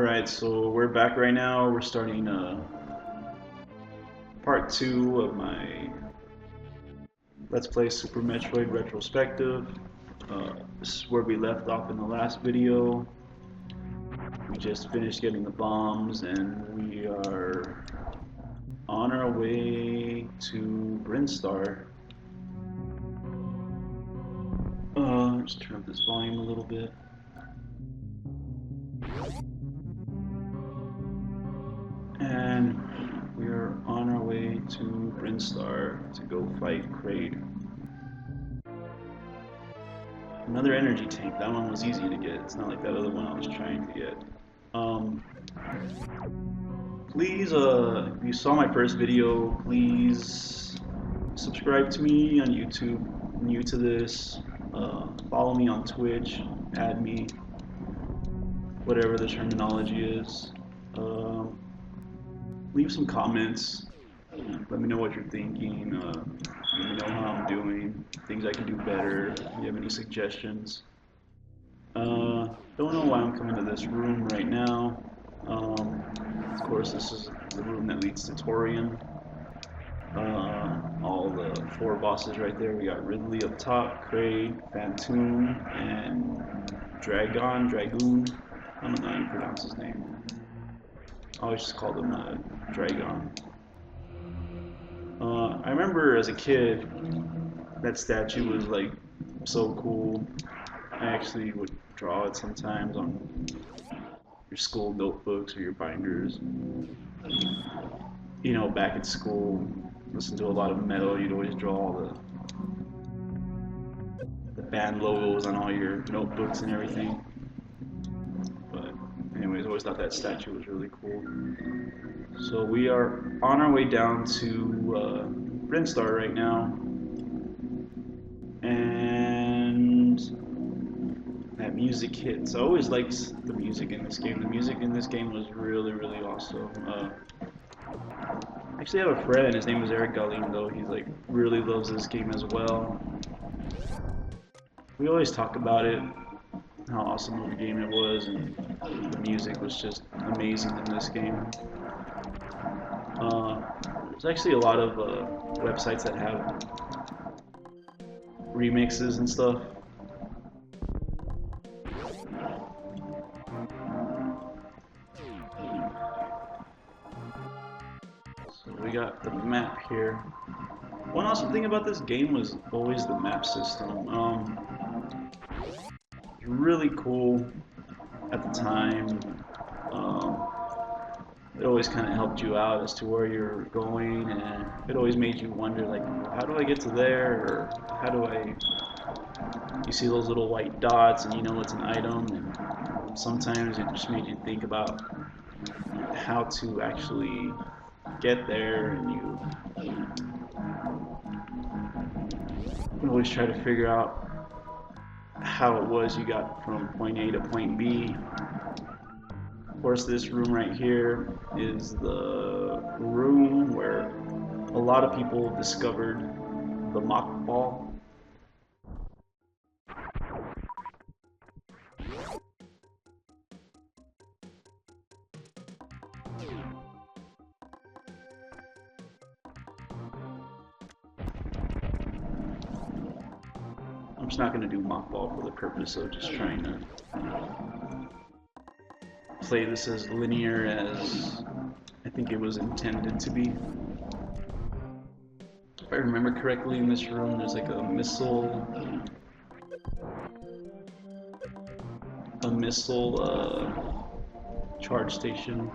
Alright, so we're back right now. We're starting part 2 of my Let's Play Super Metroid Retrospective. This is where we left off in the last video. We just finished getting the bombs and we are on our way to Brinstar. Let's turn up this volume a little bit. And we are on our way to Brinstar to go fight Kraid. Another energy tank. That one was easy to get. It's not like that other one I was trying to get. Please, if you saw my first video, please subscribe to me on YouTube. New to this, follow me on Twitch, add me, whatever the terminology is. Leave some comments. Let me know what you're thinking. Let me know how I'm doing. Things I can do better. If you have any suggestions. Don't know why I'm coming to this room right now. Of course, this is the room that leads to Torian. All the 4 bosses right there. We got Ridley up top, Kraid, Phantoon, and Dragoon. I don't know how you pronounce his name. I always just called him Dragon. I remember as a kid, that statue was like so cool. I actually would draw it sometimes on your school notebooks or your binders. You know, back at school, listen to a lot of metal, you'd always draw all the band logos on all your notebooks and everything. But anyways, I always thought that statue was really cool. So we are on our way down to Brinstar right now, and that music hits. I always liked the music in this game. The music in this game was really, really awesome. I actually have a friend, his name is Eric Galindo. He like really loves this game as well. We always talk about it, how awesome of a game it was, and the music was just amazing in this game. There's actually a lot of websites that have remixes and stuff. So we got the map here. One awesome thing about this game was always the map system. Really cool at the time. It always kind of helped you out as to where you're going, and it always made you wonder, like, how do I get to there, or how do I... You see those little white dots and you know it's an item, and sometimes it just made you think about how to actually get there, and you always try to figure out how it was you got from point A to point B. Of course, this room right here is the room where a lot of people discovered the mock ball. I'm just not going to do mock ball for the purpose of just trying to play this as linear as I think it was intended to be. If I remember correctly, in this room there's like a missile charge station.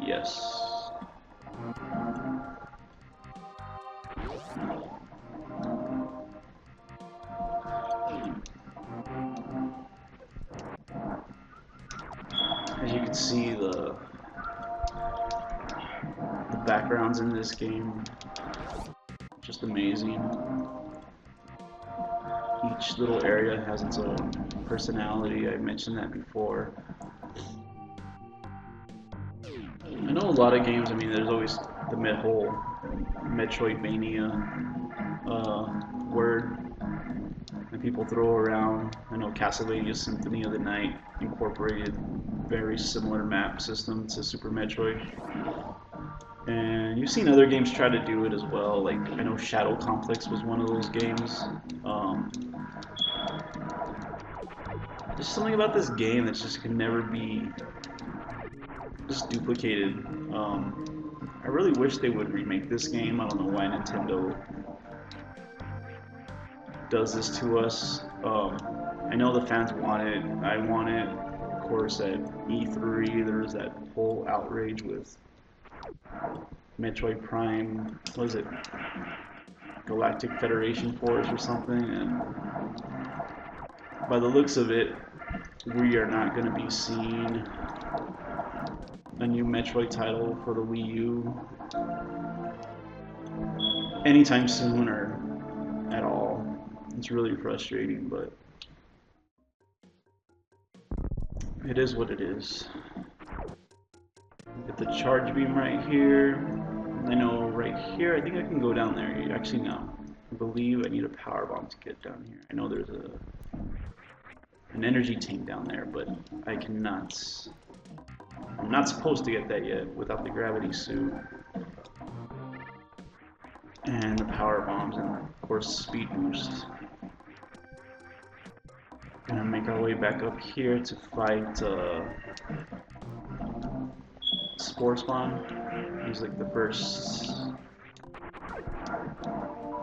Yes. As you can see, the backgrounds in this game, just amazing. Each little area has its own personality. I mentioned that before. I know a lot of games, I mean, there's always the whole Metroidvania word that people throw around. I know Castlevania Symphony of the Night incorporated very similar map system to Super Metroid. And you've seen other games try to do it as well. Like, I know Shadow Complex was one of those games. There's something about this game that just can never be just duplicated. I really wish they would remake this game. I don't know why Nintendo does this to us. I know the fans want it. I want it. Of course, at E3, there was that whole outrage with Metroid Prime. What was it? Galactic Federation Force or something. And by the looks of it, we are not going to be seeing a new Metroid title for the Wii U anytime soon or at all. It's really frustrating, but it is what it is. Get the charge beam right here. I know right here, I think I can go down there. Actually, no. I believe I need a power bomb to get down here. I know there's an energy tank down there, but I cannot. I'm not supposed to get that yet without the gravity suit. And the power bombs, and of course speed boosts. Gonna make our way back up here to fight Spore Spawn. He's like the first,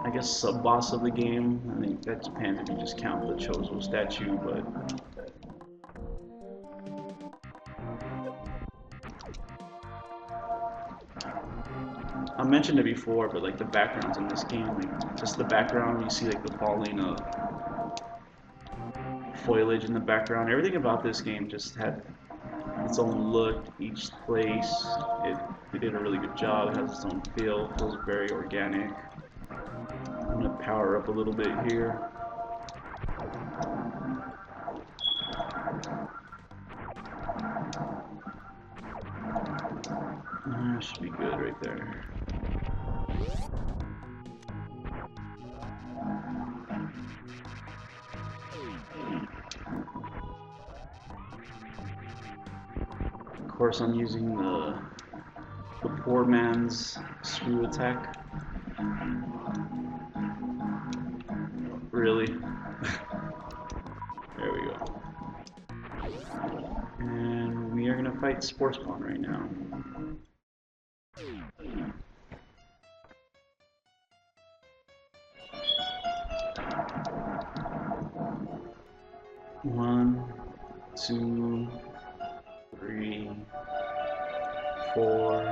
I guess, sub-boss of the game. I think that depends if you just count the Chozo statue, but I mentioned it before, but like the backgrounds in this game, like just the background, you see like the falling foliage in the background. Everything about this game just had its own look. Each place, it did a really good job. It has its own feel. Feels very organic. I'm gonna power up a little bit here. Should be good right there. Of course, I'm using the poor man's screw attack. Really? There we go. And we are gonna fight Spore Spawn right now. One, two, three, 4,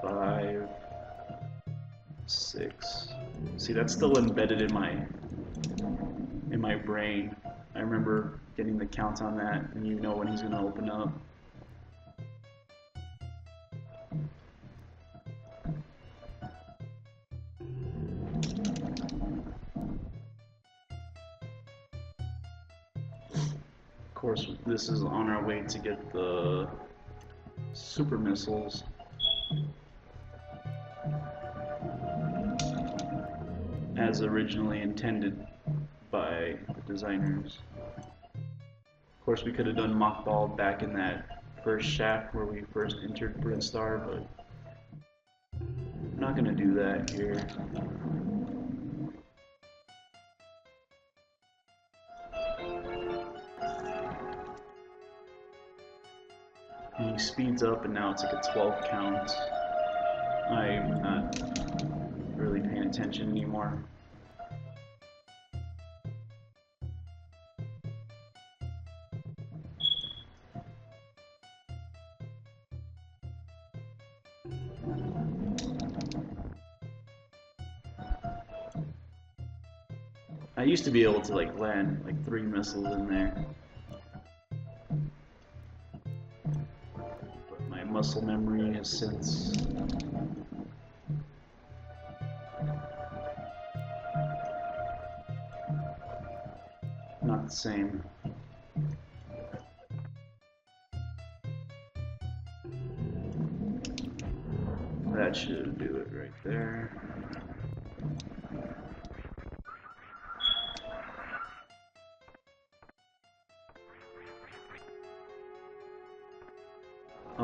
5, 6. See, that's still embedded in my brain. I remember getting the count on that, and you know when he's gonna open up. Of course, this is on our way to get the super missiles. As originally intended by the designers. Of course, we could have done Mach Ball back in that first shaft where we first entered Brinstar, but I'm not going to do that here. He speeds up and now it's like a 12 count. I'm not really paying attention anymore. I used to be able to like land like 3 missiles in there. But my muscle memory has since not the same. That should do it right there.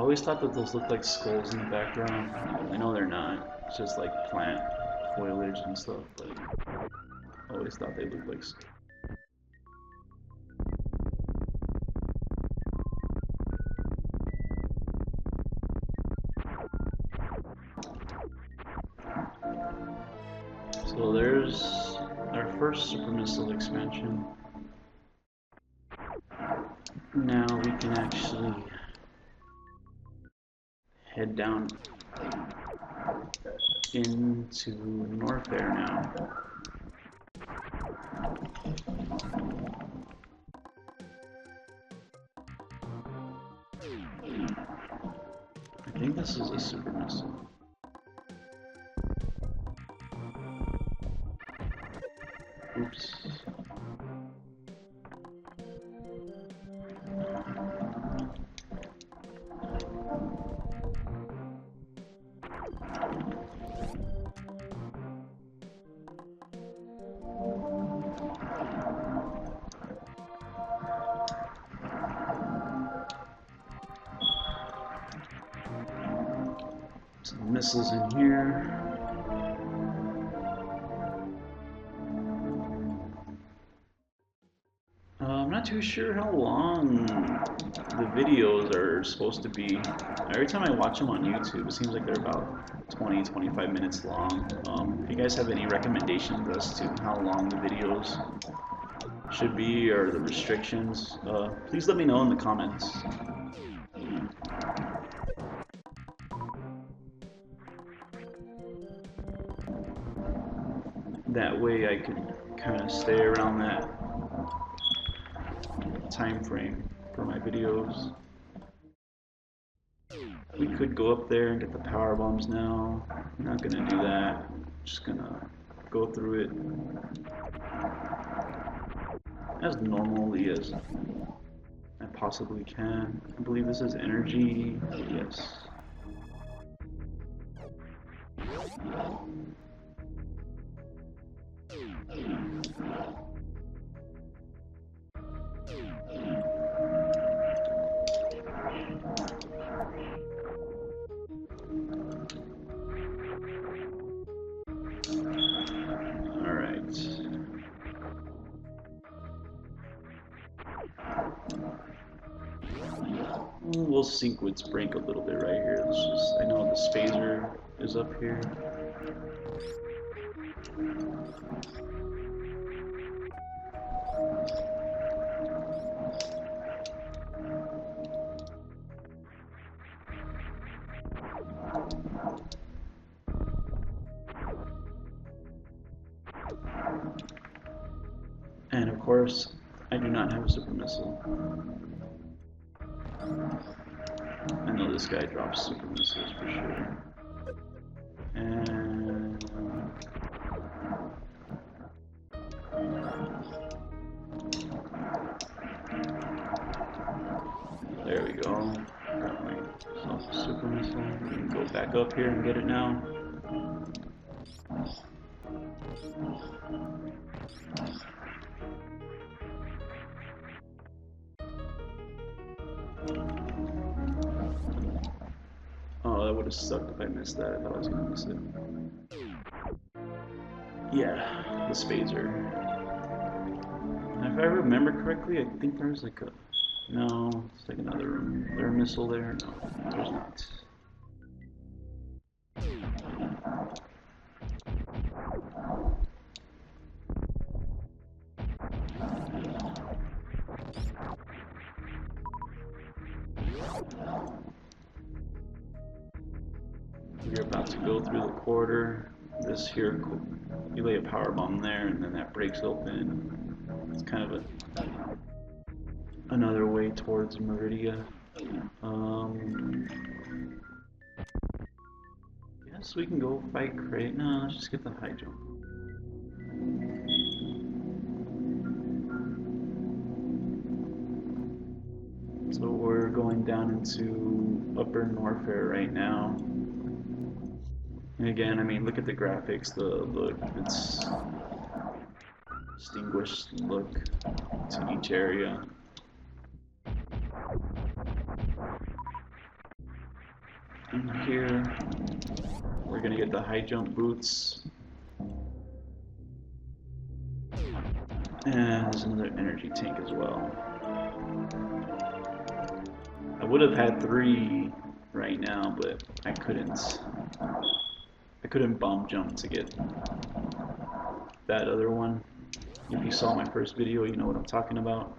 always thought that those looked like skulls in the background. I know they're not. It's just like plant foliage and stuff, but I always thought they looked like skulls. So there's our first super missile expansion. Now we can actually head down into Norfair now. I think this is a super missile. Oops. Some missiles in here. I'm not too sure how long the videos are supposed to be. Every time I watch them on YouTube, it seems like they're about 20-25 minutes long. If you guys have any recommendations as to how long the videos should be or the restrictions, please let me know in the comments. That way I can kind of stay around that time frame for my videos. We could go up there and get the power bombs now. I'm not gonna do that. I'm just gonna go through it as normally as I possibly can. I believe this is energy. Yes. We'll sink with Brink a little bit right here. Let's just, I know the phaser is up here. And of course, I do not have a super missile. I know this guy drops super missiles for sure. And there we go. Got myself a super missile. We can go back up here and get it now. Oh, that would have sucked if I missed that. I thought I was gonna miss it. Yeah, the phaser. If I remember correctly, I think there's like a... No, it's like another room. Is there a missile there? No, there's not. You're about to go through the corridor. This here, you lay a power bomb there, and then that breaks open. It's kind of another way towards Meridia. Yes, we can go fight Crate. No, let's just get the high jump. So we're going down into Upper Norfair right now. And again, I mean, look at the graphics, the look, it's distinguished look to each area. And here, we're gonna get the high jump boots. And there's another energy tank as well. I would have had 3 right now, but I couldn't. I couldn't bomb jump to get that other one. If you saw my first video, you know what I'm talking about.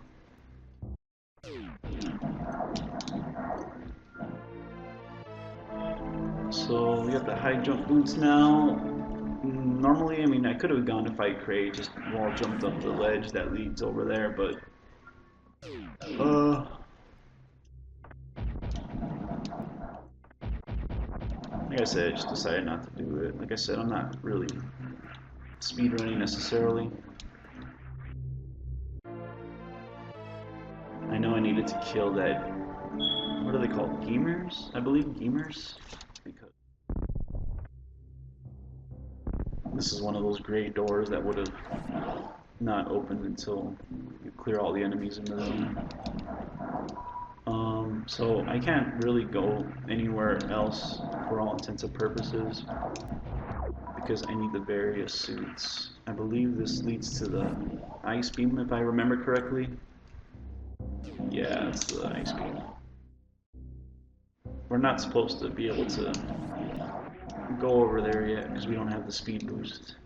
So we got the high jump boots now. Normally, I mean, I could have gone to fight Cray, just wall jumped up the ledge that leads over there, but like I said, I just decided not to do it. Like I said, I'm not really speedrunning necessarily. I know I needed to kill that, what are they called? Gamers? I believe gamers? Because this is one of those gray doors that would have not opened until you clear all the enemies in the room. So I can't really go anywhere else for all intents and purposes because I need the various suits. I believe this leads to the ice beam if I remember correctly. Yeah, it's the ice beam. We're not supposed to be able to go over there yet because we don't have the speed boost.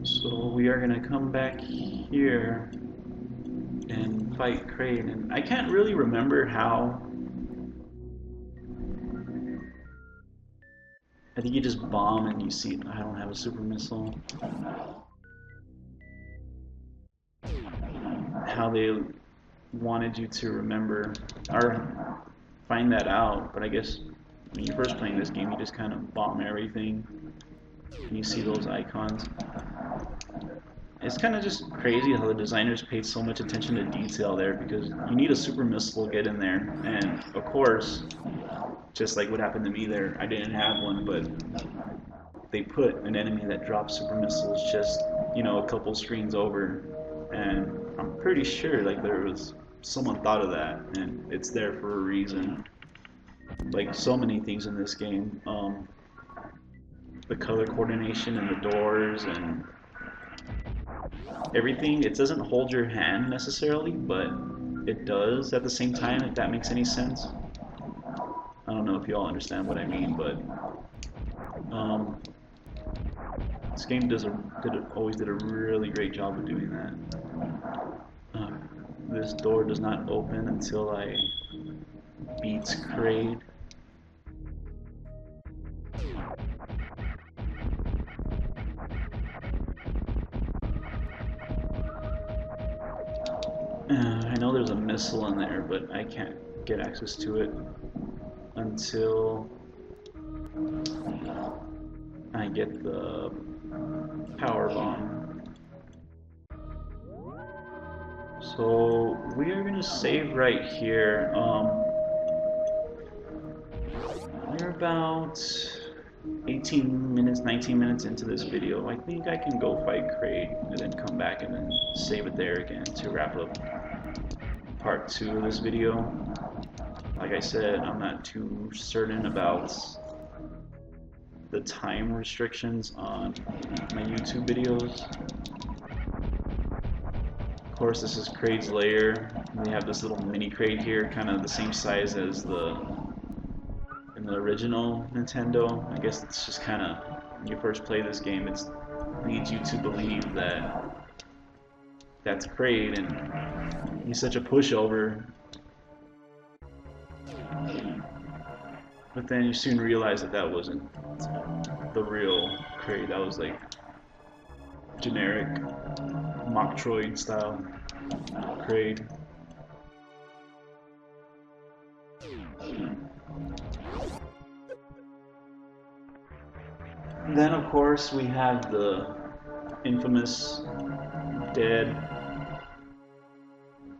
So we are going to come back here and fight Crane, and I can't really remember how. I think you just bomb and you see I don't have a super missile. How they wanted you to remember or find that out, but I guess when you're first playing this game you just kind of bomb everything and you see those icons. It's kind of just crazy how the designers paid so much attention to detail there, because you need a super missile to get in there, and of course, just like what happened to me there, I didn't have one, but they put an enemy that drops super missiles just, you know, a couple screens over, and I'm pretty sure like there was someone thought of that, and it's there for a reason. Like so many things in this game, the color coordination and the doors and everything, it doesn't hold your hand necessarily, but it does at the same time, if that makes any sense. I don't know if you all understand what I mean, but this game always did a really great job of doing that. This door does not open until I beat Kraid. I know there's a missile in there, but I can't get access to it until I get the power bomb. So we are gonna save right here. We're about 18 minutes, 19 minutes into this video. I think I can go fight Kraid and then come back and then save it there again to wrap up part 2 of this video. Like I said, I'm not too certain about the time restrictions on my YouTube videos. Of course, this is Kraid's lair. They have this little mini Kraid here, kind of the same size as in the original Nintendo. I guess it's just kind of, when you first play this game, it leads you to believe that that's Kraid, and he's such a pushover. But then you soon realize that that wasn't the real Kraid. That was like generic Metroid style Kraid. Then of course we have the infamous dead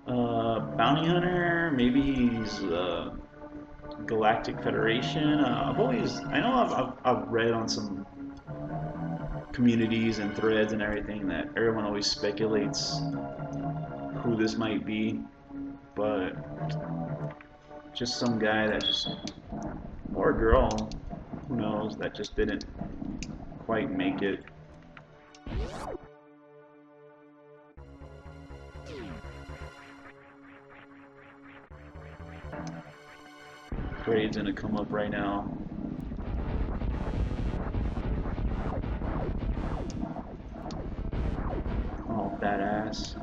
bounty hunter. Maybe he's Galactic Federation. I know I've read on some communities and threads and everything that everyone always speculates who this might be, but just some guy that just, or a girl, who knows, that just didn't quite make it. Grade's gonna come up right now. Oh, badass.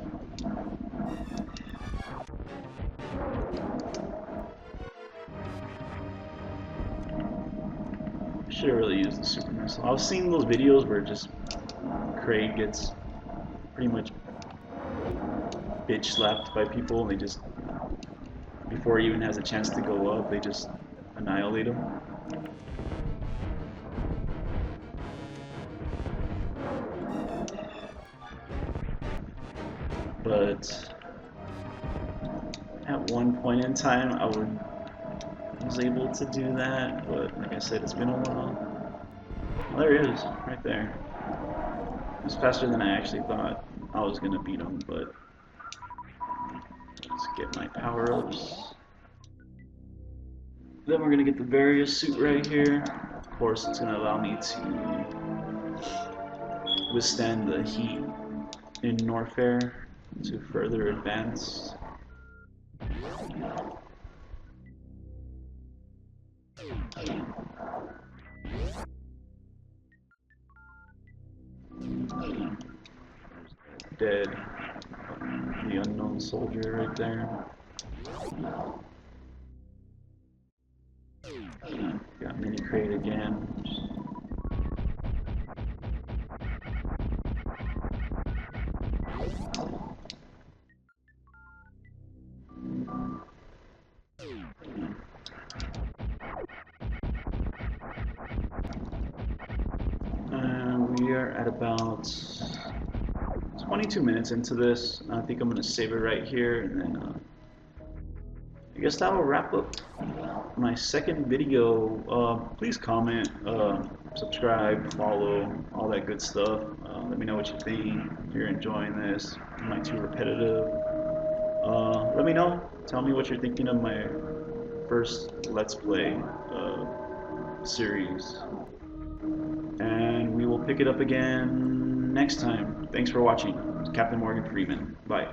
Should have really used the super missile. I was seeing those videos where just Kraid gets pretty much bitch slapped by people, and they just, before he even has a chance to go up, they just annihilate him. But at one point in time, I was able to do that, but like I said, it's been a while. Well, there he is, right there. It was faster than I actually thought I was gonna beat him, but let's get my power-ups. Then we're gonna get the various suit right here. Of course, it's gonna allow me to withstand the heat in Norfair to further advance. Dead. The unknown soldier right there. Got mini crate again. We are at about 22 minutes into this. I think I'm going to save it right here, and then I guess that'll wrap up my second video. Please comment, subscribe, follow, all that good stuff. Let me know what you think, if you're enjoying this. Am I too repetitive? Let me know. Tell me what you're thinking of my first Let's Play series. And we will pick it up again next time. Thanks for watching. Captain Morgan Freeman. Bye.